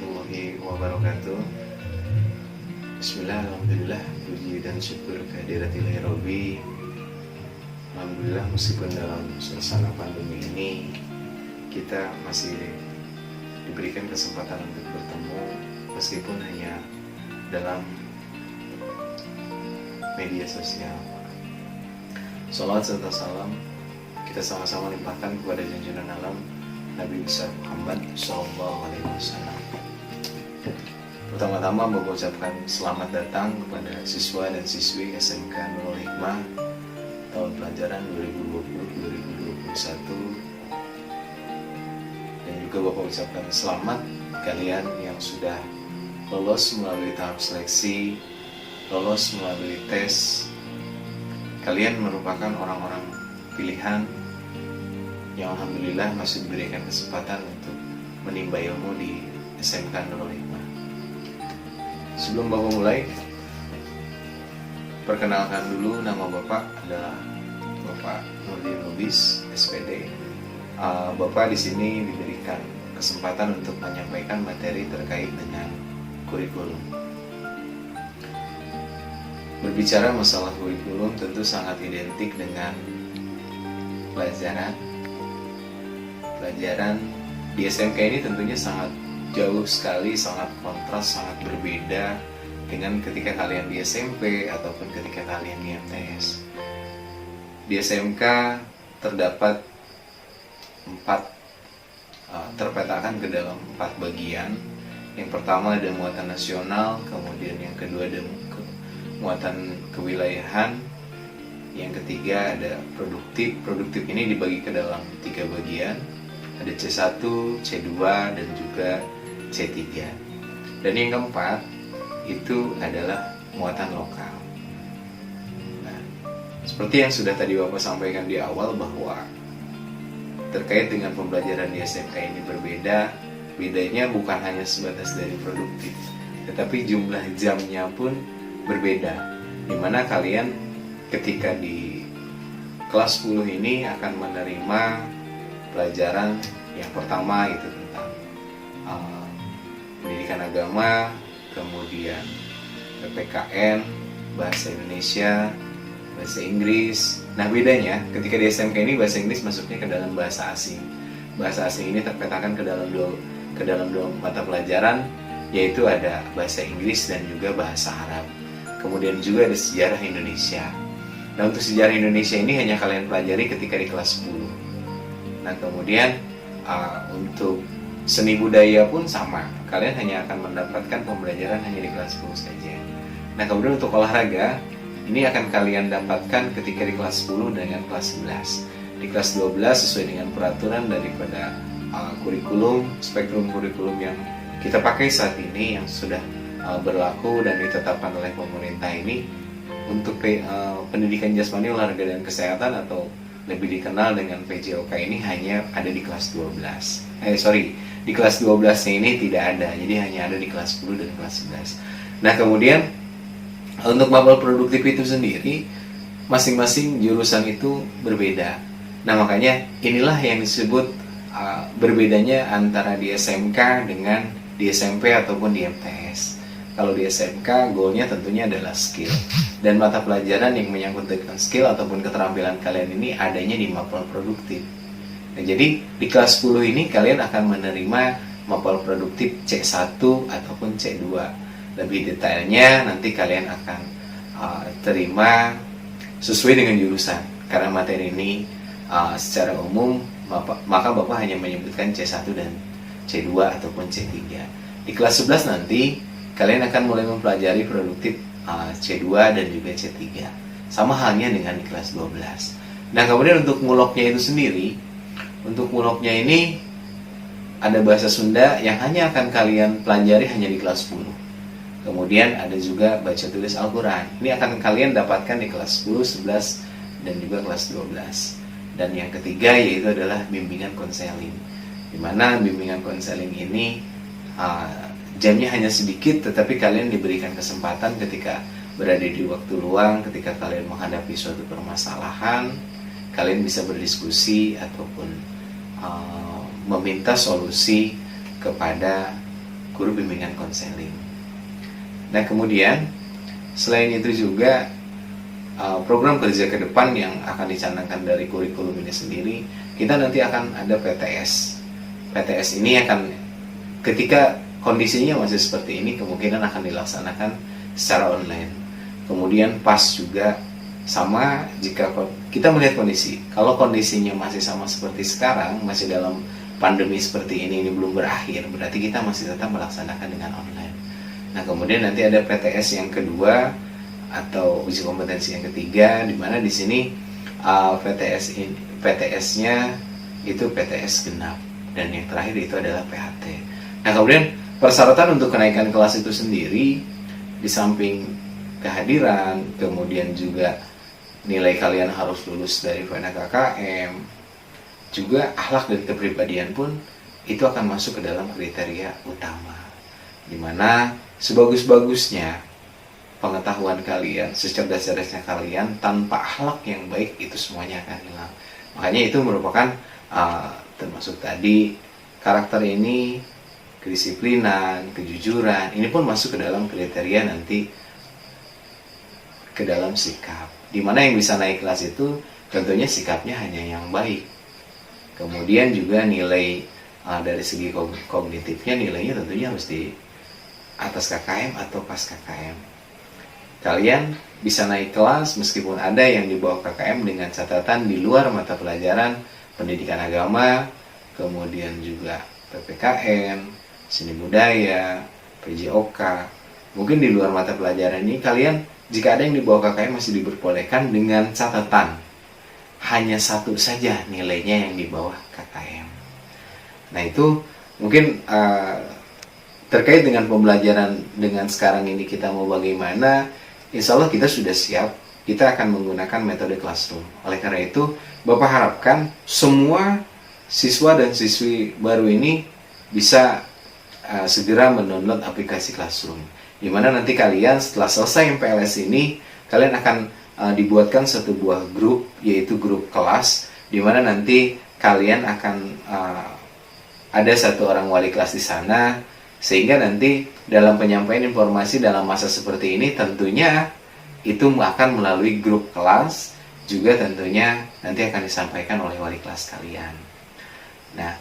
warahmatullahi wabarakatuh. Bismillah, alhamdulillah, puji dan syukur kehadirat Ilahi Rabbi. Alhamdulillah, meskipun dalam suasana pandemi ini kita masih diberikan kesempatan untuk bertemu, meskipun hanya dalam media sosial. Salawat serta salam kita sama-sama limpahkan kepada junjungan alam Nabi besar Muhammad SAW. Pertama-tama mengucapkan selamat datang kepada siswa dan siswi SMK Nurul Hikmah tahun pelajaran 2020-2021, dan juga Bapak ucapkan selamat kalian yang sudah lolos melalui tahap seleksi, lolos melalui tes. Kalian merupakan orang-orang pilihan yang alhamdulillah masih diberikan kesempatan untuk menimba ilmu di SMK Nurul Hikmah. Sebelum Bapak mulai, perkenalkan dulu, nama Bapak adalah Bapak Nurdin Lubis, SPD. Bapak di sini diberikan kesempatan untuk menyampaikan materi terkait dengan kurikulum. Berbicara masalah kurikulum tentu sangat identik dengan pelajaran di SMK ini tentunya sangat jauh sekali, sangat kontras, sangat berbeda dengan ketika kalian di SMP ataupun ketika kalian di MTS. Di SMK terdapat terpetakan ke dalam 4 bagian. Yang pertama ada muatan nasional, kemudian yang kedua ada muatan kewilayahan, yang ketiga ada produktif. Produktif ini dibagi ke dalam 3 bagian, ada C1, C2, dan juga C3. Dan yang keempat itu adalah muatan lokal. Nah, seperti yang sudah tadi Bapak sampaikan di awal bahwa terkait dengan pembelajaran di SMK ini berbeda. Bedanya bukan hanya sebatas dari produktif, tetapi jumlah jamnya pun berbeda, dimana kalian ketika di kelas 10 ini akan menerima pelajaran yang pertama itu tentang pendidikan agama, kemudian PPKN, bahasa Indonesia, bahasa Inggris. Nah, bedanya ketika di SMK ini bahasa Inggris masuknya ke dalam bahasa asing. Bahasa asing ini terpetakan ke dalam dua mata pelajaran, yaitu ada bahasa Inggris dan juga bahasa Arab. Kemudian juga ada sejarah Indonesia. Nah, untuk sejarah Indonesia ini hanya kalian pelajari ketika di kelas 10. Nah, kemudian untuk seni budaya pun sama. Kalian hanya akan mendapatkan pembelajaran hanya di kelas 10 saja. Nah, kemudian untuk olahraga, ini akan kalian dapatkan ketika di kelas 10 dengan kelas 11. Di kelas 12 sesuai dengan peraturan daripada kurikulum, spektrum kurikulum yang kita pakai saat ini yang sudah berlaku dan ditetapkan oleh pemerintah ini, untuk pendidikan jasmani, olahraga dan kesehatan atau lebih dikenal dengan PJOK ini hanya ada di kelas 12. Di kelas 12 ini tidak ada, jadi hanya ada di kelas 10 dan kelas 11. Nah, kemudian untuk mapel produktif itu sendiri, masing-masing jurusan itu berbeda. Nah, makanya inilah yang disebut berbedanya antara di SMK dengan di SMP ataupun di MTS. Kalau di SMK, goalnya tentunya adalah skill, dan mata pelajaran yang menyangkut dengan skill ataupun keterampilan kalian ini adanya di mapel produktif. Nah, jadi di kelas 10 ini kalian akan menerima mapel produktif C1 ataupun C2. Lebih detailnya nanti kalian akan terima sesuai dengan jurusan, karena materi ini secara umum maka Bapak hanya menyebutkan C1 dan C2 ataupun C3. Di kelas 11 nanti kalian akan mulai mempelajari produktif C2 dan juga C3. Sama halnya dengan di kelas 12. Nah, kemudian untuk muloknya itu sendiri, untuk muloknya ini ada bahasa Sunda yang hanya akan kalian pelajari hanya di kelas 10. Kemudian ada juga baca tulis Al-Quran. Ini akan kalian dapatkan di kelas 10, 11, dan juga kelas 12. Dan yang ketiga yaitu adalah bimbingan konseling, di mana bimbingan konseling ini jamnya hanya sedikit, tetapi kalian diberikan kesempatan ketika berada di waktu luang, ketika kalian menghadapi suatu permasalahan, kalian bisa berdiskusi ataupun meminta solusi kepada guru bimbingan konseling. Nah kemudian selain itu juga program kerja ke depan yang akan dicanangkan dari kurikulum ini sendiri, kita nanti akan ada PTS. PTS ini akan, ketika kondisinya masih seperti ini, kemungkinan akan dilaksanakan secara online. Kemudian pas juga sama jika kita melihat kondisi, kalau kondisinya masih sama seperti sekarang, masih dalam pandemi seperti ini belum berakhir, berarti kita masih tetap melaksanakan dengan online. Nah kemudian nanti ada PTS yang kedua atau uji kompetensi yang ketiga, di mana di sini PTS-nya itu PTS genap, dan yang terakhir itu adalah PHT. Nah kemudian persyaratan untuk kenaikan kelas itu sendiri, di samping kehadiran, kemudian juga nilai kalian harus lulus dari VNKKM, juga akhlak dan kepribadian pun itu akan masuk ke dalam kriteria utama, dimana sebagus-bagusnya pengetahuan kalian, secerdas-cerdasnya kalian, tanpa akhlak yang baik itu semuanya akan hilang. Makanya itu merupakan termasuk tadi karakter ini, kedisiplinan, kejujuran, ini pun masuk ke dalam kriteria nanti ke dalam sikap. Dimana yang bisa naik kelas itu tentunya sikapnya hanya yang baik. Kemudian juga nilai dari segi kognitifnya, nilainya tentunya harus di atas KKM atau pas KKM. Kalian bisa naik kelas meskipun ada yang di bawah KKM dengan catatan di luar mata pelajaran pendidikan agama, kemudian juga PPKN, seni budaya, PJOK. Mungkin di luar mata pelajaran ini kalian, jika ada yang di bawah KKM, masih diperbolehkan dengan catatan hanya satu saja nilainya yang di bawah KKM. Nah itu mungkin terkait dengan pembelajaran dengan sekarang ini kita mau bagaimana. Insya Allah kita sudah siap, kita akan menggunakan metode classroom. Oleh karena itu, Bapak harapkan semua siswa dan siswi baru ini bisa segera mendownload aplikasi Classroom. Dimana nanti kalian setelah selesai MPLS ini, kalian akan dibuatkan satu buah grup, yaitu grup kelas, dimana nanti kalian akan ada satu orang wali kelas di sana, sehingga nanti dalam penyampaian informasi dalam masa seperti ini tentunya itu akan melalui grup kelas, juga tentunya nanti akan disampaikan oleh wali kelas kalian. Nah,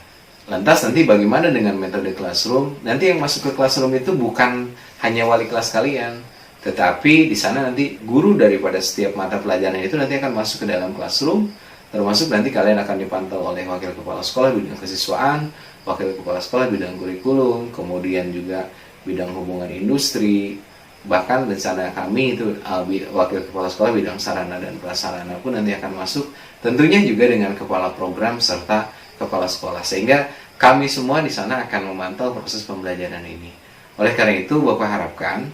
lantas nanti bagaimana dengan metode classroom? Nanti yang masuk ke classroom itu bukan hanya wali kelas kalian, tetapi di sana nanti guru daripada setiap mata pelajaran itu nanti akan masuk ke dalam classroom, termasuk nanti kalian akan dipantau oleh wakil kepala sekolah bidang kesiswaan, wakil kepala sekolah bidang kurikulum, kemudian juga bidang hubungan industri, bahkan rencana kami itu wakil kepala sekolah bidang sarana dan prasarana pun nanti akan masuk, tentunya juga dengan kepala program serta kepala sekolah, sehingga kami semua di sana akan memantau proses pembelajaran ini. Oleh karena itu Bapak harapkan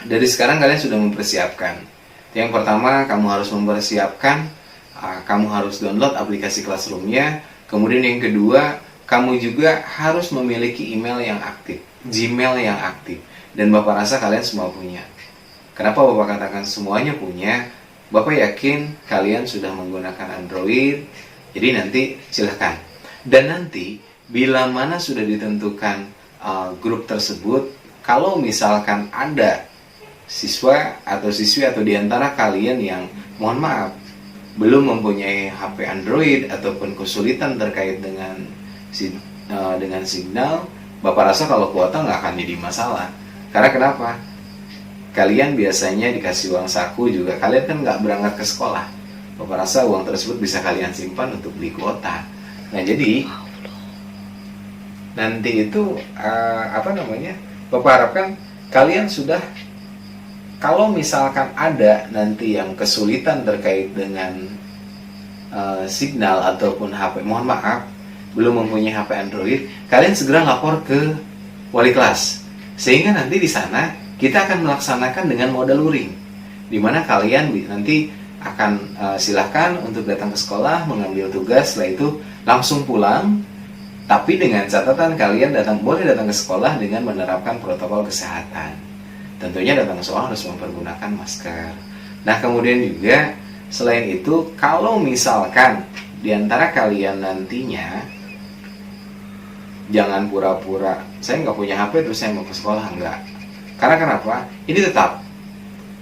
dari sekarang kalian sudah mempersiapkan. Yang pertama, kamu harus mempersiapkan, kamu harus download aplikasi Classroom-nya. Kemudian yang kedua, kamu juga harus memiliki email yang aktif, Gmail yang aktif. Dan Bapak rasa kalian semua punya. Kenapa Bapak katakan semuanya punya? Bapak yakin kalian sudah menggunakan Android. Jadi nanti silahkan. Dan nanti bila mana sudah ditentukan grup tersebut, kalau misalkan ada siswa atau siswi atau diantara kalian yang mohon maaf belum mempunyai HP Android ataupun kesulitan terkait dengan signal, Bapak rasa kalau kuota nggak akan jadi masalah. Karena kenapa? Kalian biasanya dikasih uang saku juga, kalian kan nggak berangkat ke sekolah. Bapak rasa uang tersebut bisa kalian simpan untuk beli kuota. Nah jadi nanti itu Bapak harapkan kalian sudah, kalau misalkan ada nanti yang kesulitan terkait dengan signal ataupun HP, mohon maaf belum mempunyai HP Android, kalian segera lapor ke wali kelas, sehingga nanti di sana kita akan melaksanakan dengan mode luring, di mana kalian nanti akan silahkan untuk datang ke sekolah, mengambil tugas, setelah itu langsung pulang. Tapi dengan catatan kalian boleh datang ke sekolah dengan menerapkan protokol kesehatan. Tentunya datang ke sekolah harus mempergunakan masker. Nah kemudian juga selain itu, kalau misalkan diantara kalian nantinya Jangan pura-pura saya nggak punya HP terus saya mau ke sekolah, enggak. Karena kenapa? Ini tetap.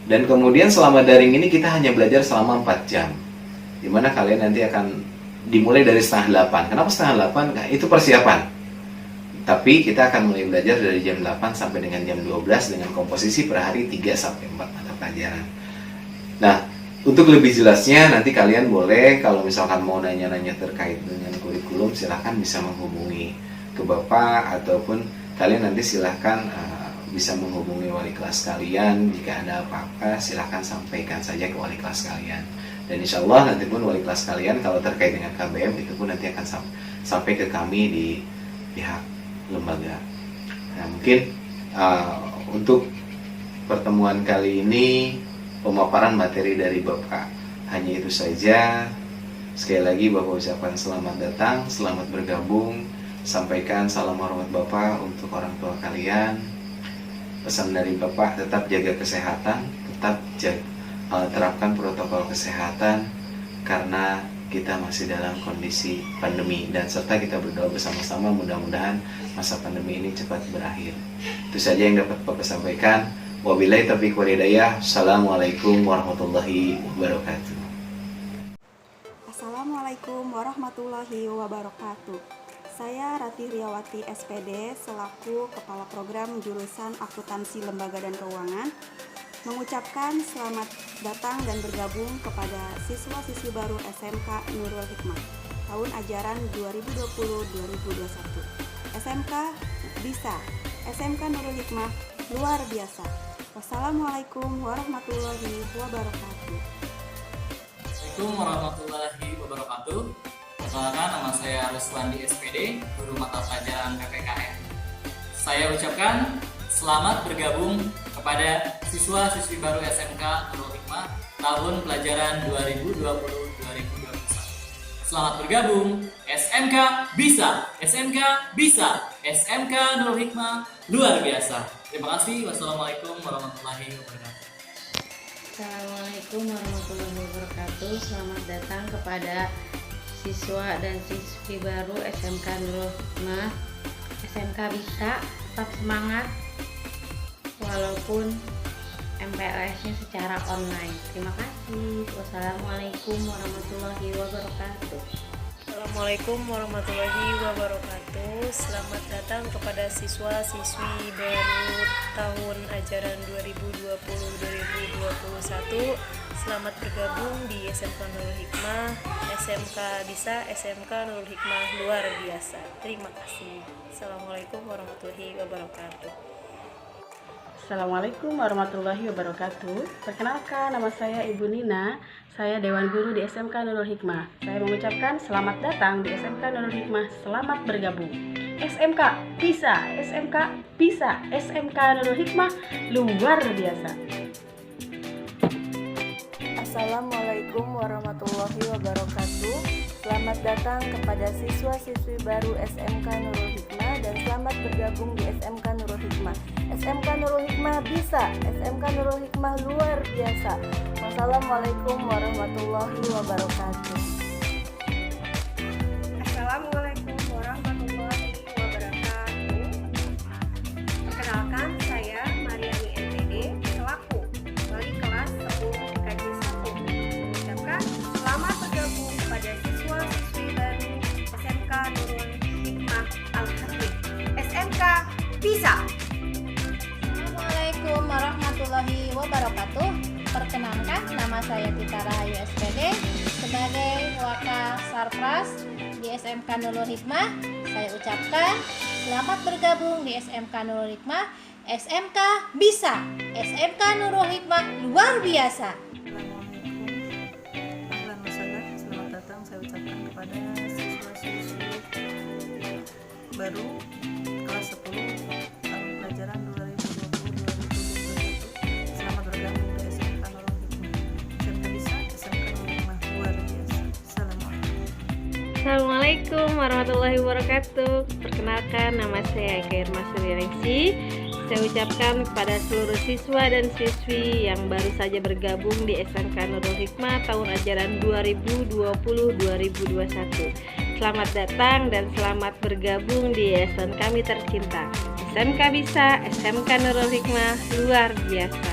Dan kemudian selama daring ini kita hanya belajar selama 4 jam. Dimana kalian nanti akan dimulai dari setengah 8. Kenapa setengah 8? Nah, itu persiapan. Tapi kita akan mulai belajar dari jam 8 sampai dengan jam 12 dengan komposisi per hari 3 sampai 4 mata pelajaran. Nah, untuk lebih jelasnya nanti kalian boleh kalau misalkan mau nanya-nanya terkait dengan kurikulum silahkan bisa menghubungi ke Bapak, ataupun kalian nanti silahkan bisa menghubungi wali kelas kalian. Jika ada apa-apa silahkan sampaikan saja ke wali kelas kalian. Dan insya Allah nanti pun wali kelas kalian kalau terkait dengan KBM itu pun nanti akan sampai ke kami di pihak lembaga. Nah, mungkin untuk pertemuan kali ini pemaparan materi dari Bapak hanya itu saja. Sekali lagi Bapak ucapkan selamat datang, selamat bergabung. Sampaikan salam hormat Bapak untuk orang tua kalian. Pesan dari Bapak, tetap jaga kesehatan, tetap terapkan protokol kesehatan karena kita masih dalam kondisi pandemi, dan serta kita berdoa bersama-sama mudah-mudahan masa pandemi ini cepat berakhir. Itu saja yang dapat Bapak sampaikan. Wabillahi taufiq wal hidayah. Assalamualaikum warahmatullahi wabarakatuh. Assalamualaikum warahmatullahi wabarakatuh. Saya Ratih Riawati SPD selaku Kepala Program Jurusan Akuntansi Lembaga dan Keuangan mengucapkan selamat datang dan bergabung kepada siswa-siswi baru SMK Nurul Hikmah tahun ajaran 2020-2021. SMK bisa, SMK Nurul Hikmah luar biasa. Wassalamualaikum warahmatullahi wabarakatuh. Assalamualaikum warahmatullahi wabarakatuh. Perkenalkan, nama saya Ruswandi SPD, guru mata pelajaran PPKN. Saya ucapkan selamat bergabung kepada siswa-siswi baru SMK Nurul Hikmah tahun pelajaran 2020-2021. Selamat bergabung, SMK bisa, SMK bisa, SMK Nurul Hikmah luar biasa. Terima kasih. Wassalamualaikum warahmatullahi wabarakatuh. Assalamualaikum warahmatullahi wabarakatuh. Selamat datang kepada siswa dan siswi baru SMK Nurul Hikmah. SMK bisa, tetap semangat walaupun MPLS-nya secara online. Terima kasih. Wassalamualaikum warahmatullahi wabarakatuh. Assalamualaikum warahmatullahi wabarakatuh. Selamat datang kepada siswa-siswi baru tahun ajaran 2020-2021. Selamat bergabung di SMK Nurul Hikmah. SMK bisa, SMK Nurul Hikmah luar biasa. Terima kasih. Assalamualaikum warahmatullahi wabarakatuh. Assalamualaikum warahmatullahi wabarakatuh. Perkenalkan, nama saya Ibu Nina. Saya Dewan Guru di SMK Nurul Hikmah. Saya mengucapkan selamat datang di SMK Nurul Hikmah. Selamat bergabung. SMK bisa, SMK bisa, SMK Nurul Hikmah luar biasa. Assalamualaikum warahmatullahi wabarakatuh. Selamat datang kepada siswa-siswi baru SMK Nurul Hikmah dan selamat bergabung di SMK Nurul Hikmah. SMK Nurul Hikmah bisa, SMK Nurul Hikmah luar biasa. Wassalamualaikum warahmatullahi wabarakatuh. Assalamualaikum warahmatullahi wabarakatuh. Perkenalkan, saya Mariani NTD selaku wali kelas 10 PKJ 1. Mengucapkan selamat bergabung pada siswa-siswi baru SMK Nurul Hikmah Al-Hakim. SMK bisa. Assalamualaikum warahmatullahi wabarakatuh. Perkenalkan, nama saya Tita Rahayu SPD sebagai Waka Sarpras di SMK Nurul Hikmah. Saya ucapkan selamat bergabung di SMK Nurul Hikmah. SMK bisa, SMK Nurul Hikmah luar biasa. Assalamualaikum. Ahlan wa sahlan. Selamat datang saya ucapkan kepada siswa-siswi baru kelas 10 tahun pelajaran 2020-2021. Selamat bergabung di SMK Nurul Hikmah. SMK bisa, SMK Nurul Hikmah luar biasa. Assalamualaikum. Assalamualaikum warahmatullahi wabarakatuh. Perkenalkan, nama saya Eka Irma Suryaningsi. Saya ucapkan kepada seluruh siswa dan siswi yang baru saja bergabung di SMK Nurul Hikmah tahun ajaran 2020-2021. Selamat datang dan selamat bergabung di yayasan kami tercinta. SMK Bisa, SMK Nurul Hikmah, luar biasa.